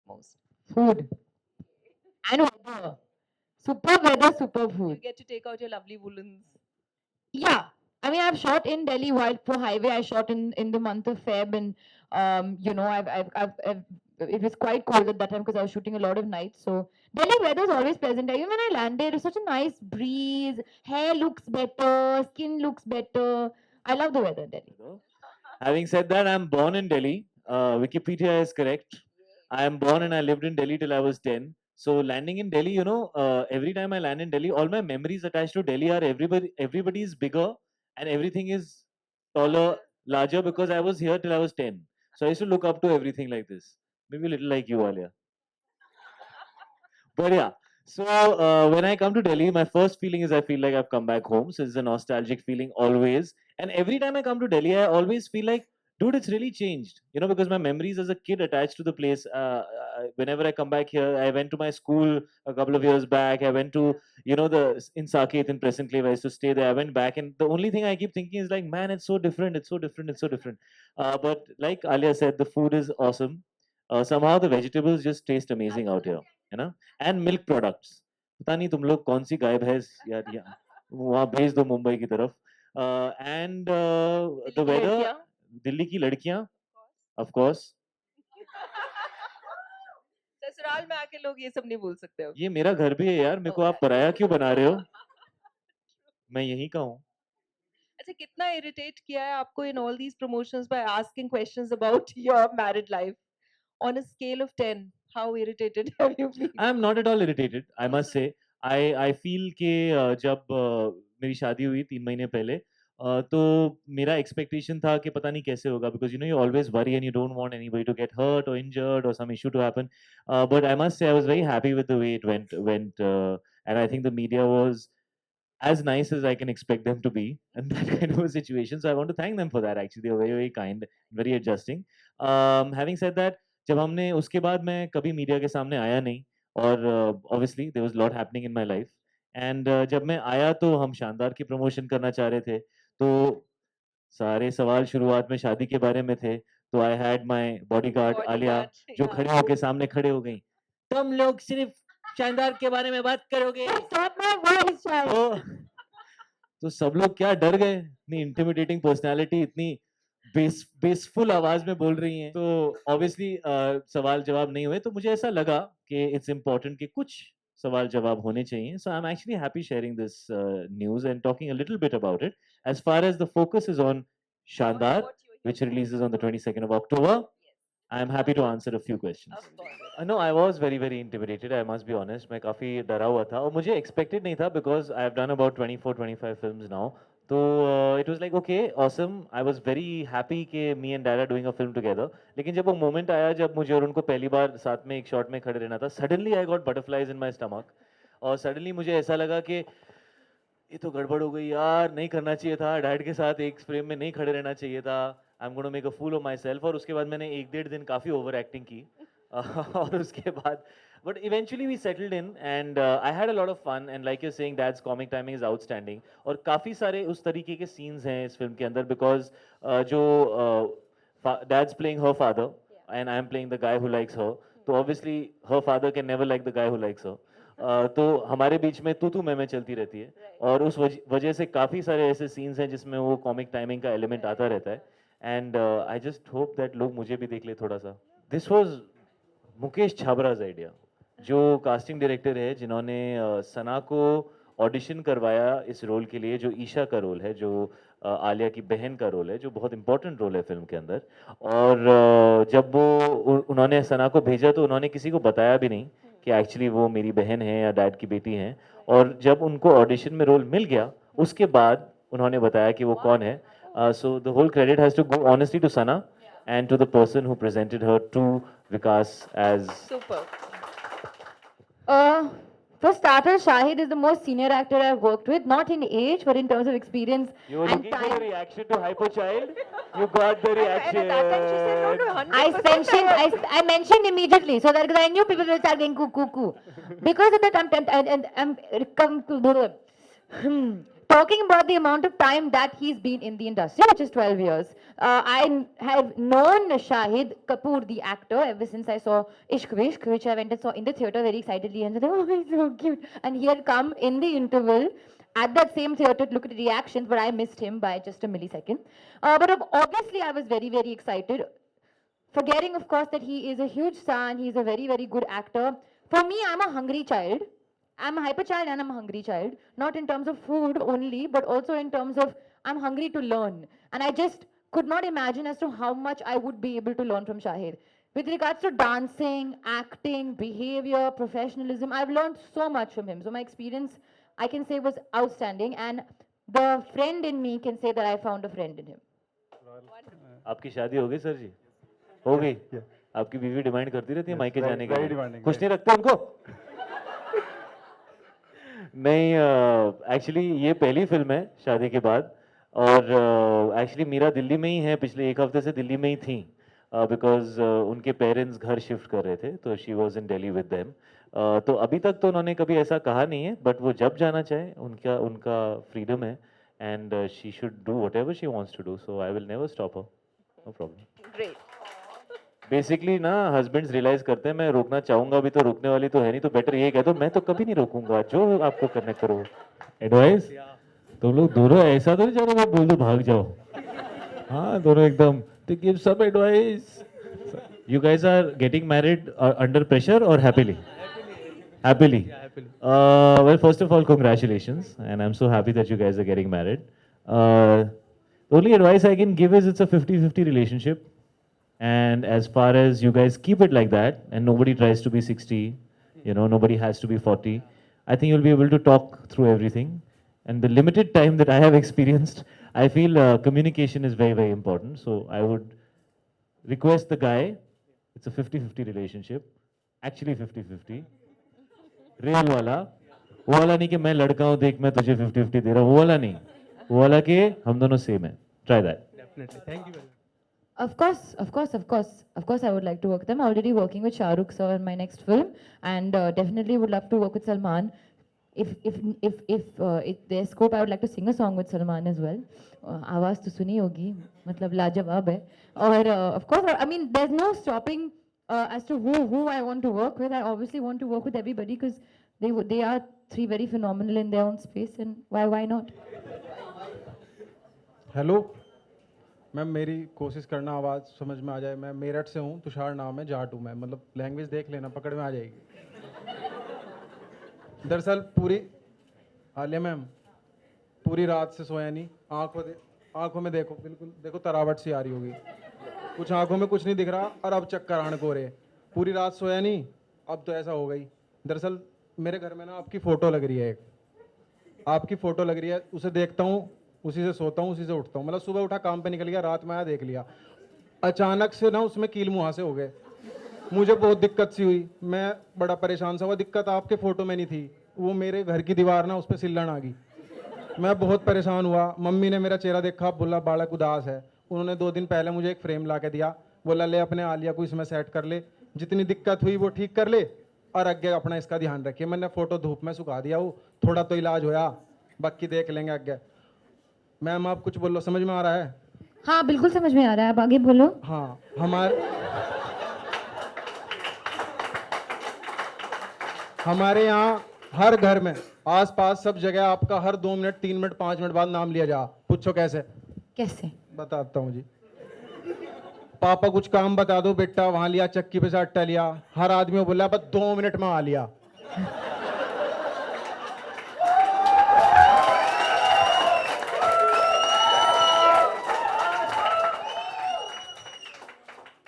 most? Food and weather. Superb weather, superb You food. get to take out your lovely woolens. Yeah, I mean, I've shot in Delhi Wildflower Highway. I shot in the month of Feb, and it was quite cold at that time because I was shooting a lot of nights. So Delhi weather is always pleasant. Even when I landed, it's such a nice breeze. Hair looks better, skin looks better. I love the weather in Delhi. Having said that, I'm born in Delhi. Wikipedia is correct. I am born and I lived in Delhi till I was 10. So landing in Delhi, every time I land in Delhi, all my memories attached to Delhi are everybody is bigger and everything is taller, larger because I was here till I was 10. So I used to look up to everything like this. Maybe a little like you, Alia. But yeah, so when I come to Delhi, my first feeling is I feel like I've come back home. So it's a nostalgic feeling always. And every time I come to Delhi, I always feel like, dude, it's really changed. Because my memories as a kid attached to the place. Whenever I come back here, I went to my school a couple of years back. I went to, in Saket in Crescent Cleve. I used to stay there. I went back, and the only thing I keep thinking is like, man, it's so different. It's so different. It's so different. But like Alia said, the food is awesome. Somehow the vegetables just taste amazing out here. And milk products. पता नहीं तुम लोग कौन सी गाय भैंस यार वहाँ भेज दो मुंबई की तरफ and the weather दिल्ली की लड़कियाँ of course ससुराल में आके लोग ये सब नहीं बोल सकते हो. ये मेरा घर भी है यार मेरे को आप पराया क्यों बना रहे हो मैं यहीं का हूँ अच्छा कितना irritate किया है आपको in all these promotions by asking questions about your married life on a scale of 10 how irritated have you been? I am not at all irritated. I must say, I feel कि जब मेरी शादी हुई 3 महीने पहले तो मेरा expectation था कि पता नहीं कैसे होगा because you always worry and you don't want anybody to get hurt or injured or some issue to happen. But I must say I was very happy with the way it went, and I think the media was as nice as I can expect them to be in that kind of a situation. So I want to thank them for that. Actually, they were very very kind, very adjusting. Having said that, जब हमने उसके बाद मैं कभी media के सामने आया नहीं और obviously there was lot happening in my life and जब मैं आया तो हम शानदार की प्रमोशन करना चाह रहे थे तो सारे सवाल शुरुआत में शादी के बारे में थे तो I had my bodyguard Alia जो खड़े होके सामने खड़े हो गई तुम लोग सिर्फ शानदार के बारे में बात करोगे तो सब लोग क्या डर गए इतनी इंटिमिडेटिंग पर्सनालिटी इतनी बेसफुल आवाज में बोल रही हैं तो ऑब्वियसली सवाल जवाब नहीं हुए तो मुझे ऐसा लगा कि इट्स इम्पोर्टेंट कि कुछ सवाल जवाब होने चाहिए so I am actually happy sharing this news and talking a little bit about it as far as the focus is on Shaandaar which releases on the 22nd of October. I am happy to answer a few questions. No, I was very very intimidated. I must be honest. मैं काफी डरा हुआ था और मुझे expected नहीं था because I have done about 24-25 films now. तो it was like okay, awesome. I was very happy कि me and Dad are doing a film together. लेकिन जब वो moment आया जब मुझे और उनको पहली बार साथ में एक shot में खड़े रहना था, suddenly I got butterflies in my stomach. और suddenly मुझे ऐसा लगा कि ये तो गड़बड़ हो गई यार नहीं करना चाहिए था डैड के साथ एक फ्रेम में नहीं खड़े रहना चाहिए था I am gonna make a fool of myself और उसके बाद मैंने 1-1.5 दिन काफ़ी ओवर एक्टिंग की और उसके बाद but eventually we settled in and I had a lot of fun and like you're saying dad's comic timing is outstanding और काफ़ी सारे उस तरीके के scenes हैं इस फिल्म के अंदर because जो dad's playing her father and I'm playing the guy who likes her तो obviously her father can never like the guy who likes her तो हमारे बीच में तू मैं चलती रहती है और उस वजह से काफ़ी सारे ऐसे सीन्स हैं जिसमें वो कॉमिक टाइमिंग का एलिमेंट आता रहता है and I just hope that लोग मुझे भी देख ले थोड़ा सा दिस वाज मुकेश छाबराज आइडिया जो कास्टिंग डायरेक्टर है जिन्होंने सना को ऑडिशन करवाया इस रोल के लिए जो ईशा का रोल है जो आलिया की बहन का रोल है जो बहुत इंपॉर्टेंट रोल है फिल्म के अंदर और जब वो उन्होंने सना को भेजा तो उन्होंने किसी को बताया भी नहीं कि एक्चुअली वो मेरी बहन है या डैड की बेटी हैं और जब उनको ऑडिशन में रोल मिल गया उसके बाद उन्होंने बताया कि वो कौन है so the whole credit has to go honestly to Sana and to the person who presented her to Vikas as super. For starters, Shahid is the most senior actor I've worked with, not in age, but in terms of experience. You were and looking for time. the reaction to Hypo Child. You got the reaction. And at that time she said no, no, 100%. I mentioned immediately so that because I knew people will start going cuckoo. Because of that, I'm talking about the amount of time that he's been in the industry, which is 12 years. I have known Shahid Kapoor, the actor, ever since I saw Ishq Vishk, which I went and saw in the theater very excitedly and said, oh, he's so cute. And he had come in the interval at that same theater to look at the reactions, but I missed him by just a millisecond. Obviously, I was very, very excited. Forgetting, of course, that he is a huge star and he's a very, very good actor. For me, I'm a hungry child. I'm a hyper child and I'm a hungry child. Not in terms of food only, but also in terms of I'm hungry to learn. And I just could not imagine as to how much I would be able to learn from Shahid. With regards to dancing, acting, behavior, professionalism, I've learned so much from him. So my experience, I can say, was outstanding. And the friend in me can say that I found a friend in him. आपकी शादी हो गई sir जी? हो गई? आपकी बीवी demand करती रहती है मायके जाने के लिए? खुश नहीं रखते उनको? नहीं, एक्चुअली ये पहली फिल्म है शादी के बाद, और एक्चुअली मीरा दिल्ली में ही है, पिछले एक हफ्ते से दिल्ली में ही थी, बिकॉज उनके पेरेंट्स घर शिफ्ट कर रहे थे, तो she was in Delhi with them. तो अभी तक तो उन्होंने कभी ऐसा कहा नहीं है, बट वो जब जाना चाहे उनका उनका फ्रीडम है, and she should do whatever she wants to do, so I will never stop her, no problem. Great. Basically ना हस्बैंड्स रियलाइज करते हैं मैं रोकना चाहूंगा भी तो रोकने वाली तो है नहीं, तो बेटर ये कह दो मैं तो कभी नहीं रोकूंगा, जो आपको करना करो। एडवाइस तुम लोग दोनों ऐसा तो नहीं चाहो मैं बोल दो भाग जाओ, हाँ दोनों एकदम तो give some advice. You guys are getting married under pressure और happily? Happily. Well, first of all, congratulations, and I'm so happy that you guys are getting married. The only advice I can give is it's a 50-50 relationship, and as far as you guys keep it like that, and nobody tries to be 60, you know, nobody has to be 40, I think you'll be able to talk through everything. And the limited time that I have experienced, I feel communication is very, very important. So I would request the guy, it's a 50-50 relationship, actually 50-50. Real वाला, वो वाला नहीं कि मैं लड़का हूँ देख मैं तुझे 50-50 दे रहा हूँ, वो वाला नहीं, वो वाला कि हम दोनों सेम है। Try that. Definitely. Thank you very much. Of course, I would like to work with them. I'm already working with Shah Rukh sir in my next film, and definitely would love to work with Salman. If there's scope, I would like to sing a song with Salman as well. आवाज तो सुनी होगी, मतलब लाजवाब है। और of course, I mean, there's no stopping as to who I want to work with. I obviously want to work with everybody because they are three very phenomenal in their own space, and why not? Hello ma'am, मेरी कोशिश करना आवाज़ समझ में आ जाए। मैं मेरठ से हूँ, तुषार नाम है, जाट हूँ मैं, मतलब लैंग्वेज देख लेना पकड़ में आ जाएगी। दरअसल पूरी आलिया मैम पूरी रात से सोया नहीं, आंखों में देखो, बिल्कुल देखो तरावट सी आ रही होगी, कुछ आंखों में कुछ नहीं दिख रहा, और अब चक्कर आने को रहे। पूरी रात सोया नहीं, अब तो ऐसा हो गई। दरअसल मेरे घर में ना आपकी फ़ोटो लग रही है, एक आपकी फ़ोटो लग रही है, उसे देखता हूँ, उसी से सोता हूँ, उसी से उठता हूँ। मतलब सुबह उठा काम पे निकल गया, रात में आया देख लिया, अचानक से ना उसमें कील मुहासे हो गए। मुझे बहुत दिक्कत सी हुई, मैं बड़ा परेशान सा हुआ। दिक्कत आपके फ़ोटो में नहीं थी, वो मेरे घर की दीवार ना उस पर सिल्लन आ गई। मैं बहुत परेशान हुआ। मम्मी ने मेरा चेहरा देखा, बोला बालक उदास है। उन्होंने 2 दिन पहले मुझे एक फ्रेम ला के दिया, बोला ले अपने आलिया को इसमें सेट कर ले, जितनी दिक्कत हुई वो ठीक कर ले, और आगे अपना इसका ध्यान रखिए। मैंने फ़ोटो धूप में सुखा दिया, वो थोड़ा तो इलाज होया, बाकी देख लेंगे आगे। मैम आप कुछ बोलो, समझ में आ रहा है? हाँ बिल्कुल समझ में आ रहा है, आप आगे बोलो। हाँ, हमारे यहाँ हर घर में आसपास सब जगह आपका हर 2 मिनट 3 मिनट 5 मिनट बाद नाम लिया जा। पूछो कैसे? कैसे? बताता हूँ जी। पापा कुछ काम बता दो बेटा, वहां लिया चक्की पे से आटा लिया, हर आदमी बोला बस 2 मिनट में आ लिया।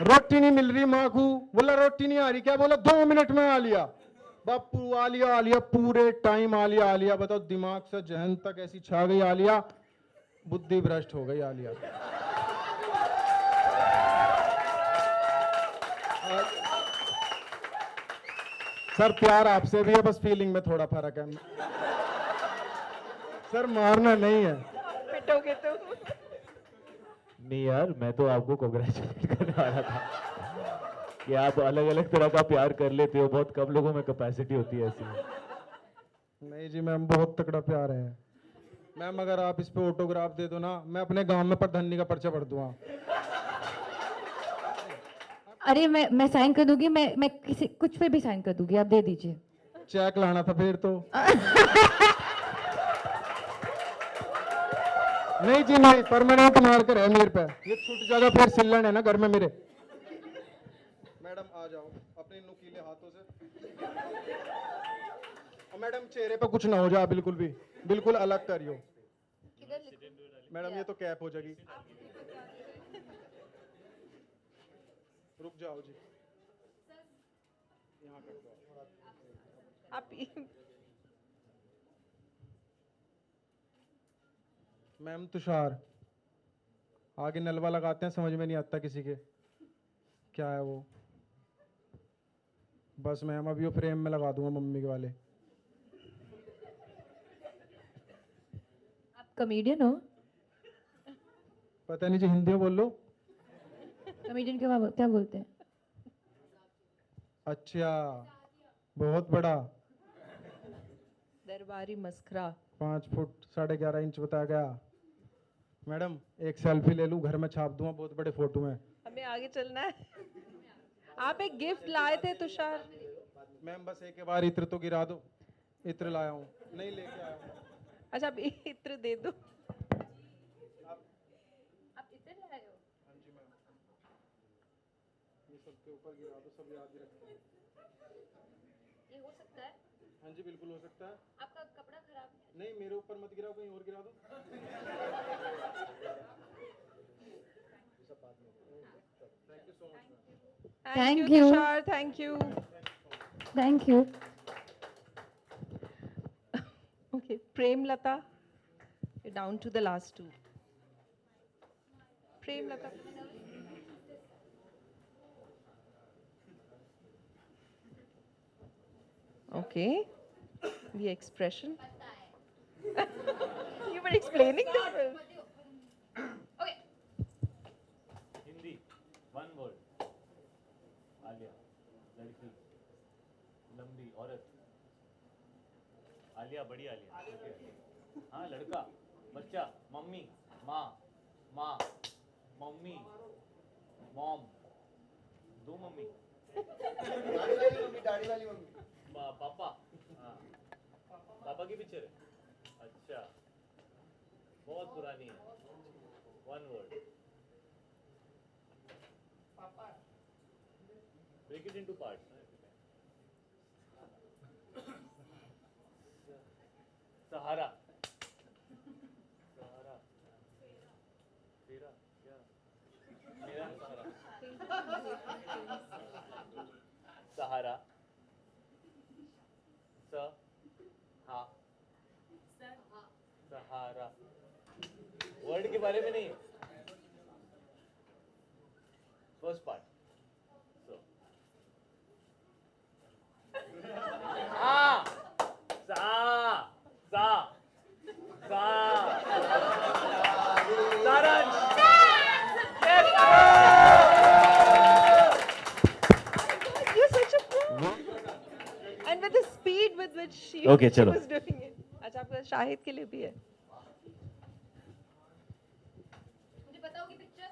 रोटी नहीं मिल रही माँ को, बोला रोटी नहीं आ रही क्या, बोला 2 मिनट में आ लिया। बापू आ लिया पूरे टाइम आ लिया। बताओ दिमाग से जहन तक ऐसी छा गई आलिया, बुद्धि भ्रष्ट हो गई आलिया। सर प्यार आपसे भी है, बस फीलिंग में थोड़ा फर्क है। सर मारना नहीं है। पिटोगे तो? नहीं यार, मैं तो आपको कांग्रेचुलेट करने वाला था कि आप अलग अलग तरह का प्यार कर लेते हो, बहुत कम लोगों में कैपेसिटी होती है ऐसी। नहीं जी मैम, बहुत तगड़ा प्यार है। मैम अगर आप इस पे ऑटोग्राफ दे दो ना, मैं अपने गांव में प्रधानी का पर्चा भर दूंगा। अरे मैं साइन कर दूंगी, मैं किसी कुछ पे भी साइन कर दूंगी, आप दे दीजिए। चेक लाना था फिर तो। नहीं जी नहीं, परमानेंट मार्कर है मेरे पे, ये छूट जाएगा फिर सिल्लन है ना घर में मेरे। मैडम आ जाओ अपने नुकीले हाथों से। और मैडम चेहरे पे कुछ ना हो जाए, बिल्कुल भी, बिल्कुल अलग करियो। मैडम ये तो कैप हो जाएगी। रुक जाओ जी, यहाँ कर दो आप मैम। तुषार आगे नलवा लगाते हैं, समझ में नहीं आता किसी के क्या है वो। बस मैम अभी वो फ्रेम में लगा दूंगा मम्मी के वाले। आप कॉमेडियन हो? पता नहीं जी, हिंदी में बोल लो। कॉमेडियन क्या बोलते हैं? अच्छा, बहुत बड़ा। दरबारी मस्खरा। 5 फुट 11.5 इंच बताया गया। मैडम एक सेल्फी ले लूं, घर में छाप दूंगा बहुत बड़े फोटो में। हमें आगे चलना है। आप एक गिफ्ट लाए थे तुषार। मैम बस एक बार इत्र तो गिरा दो। इत्र लाया हूँ, नहीं लेके आया हूँ। अच्छा आप इत्र दे दो। आप इतने लाए हो? हाँ जी मैम, ये सबके ऊपर गिरा दो, सब याद ही रखें। ये हो सकता है? हाँ जी बिल्कुल हो सकता है। आपका कपड़ा खराब है? नहीं मेरे ऊपर मत गिराओ, कहीं और गिरा दो। Thank you so much ma'am. Thank you Thank you. Tushar, thank you. Thank you. Okay, Prem Lata. You're down to the last two. Prem Lata. Okay. The expression. You were explaining the film. Okay. Hindi, one word. Alia, लड़की, लंबी औरत। आलिया, बड़ी आलिया। हाँ, लड़का, बच्चा, mummy, माँ, माँ, mummy, mom, दो मम्मी। दाढ़ी वाली मम्मी। पापा, हाँ, पापा की पिक्चर है। अच्छा, बहुत पुरानी है। One word. Break it into parts. सहारा, सहारा, तेरा क्या? मेरा सहारा, सहारा, सहारा। वर्ड के बारे में नहीं है। First part. You're such a pro. And with the speed with which she Okay, she चलो। was doing it. अच्छा आपका शाहिद के लिए भी है। मुझे बताओ कि picture.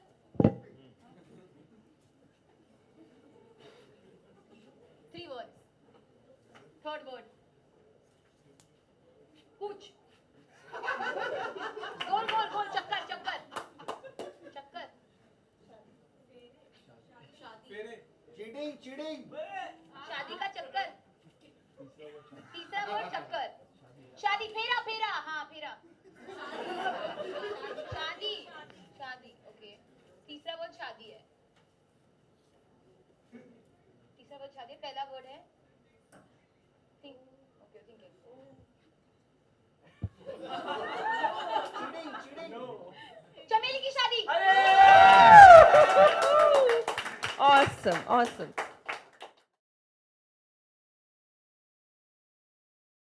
Three words. Third word. पूछ। गोल गोल गोल चक्कर चक्कर चक्कर। Cheating cheating. शादी का चक्कर। तीसरा वर्ड चक्कर। शादी फेरा फेरा, हाँ फेरा। शादी शादी ओके। तीसरा वर्ड शादी है। तीसरा वर्ड शादी है, पहला वर्ड है think. Okay thinking. Cheating cheating. चमेली की शादी। Awesome, awesome.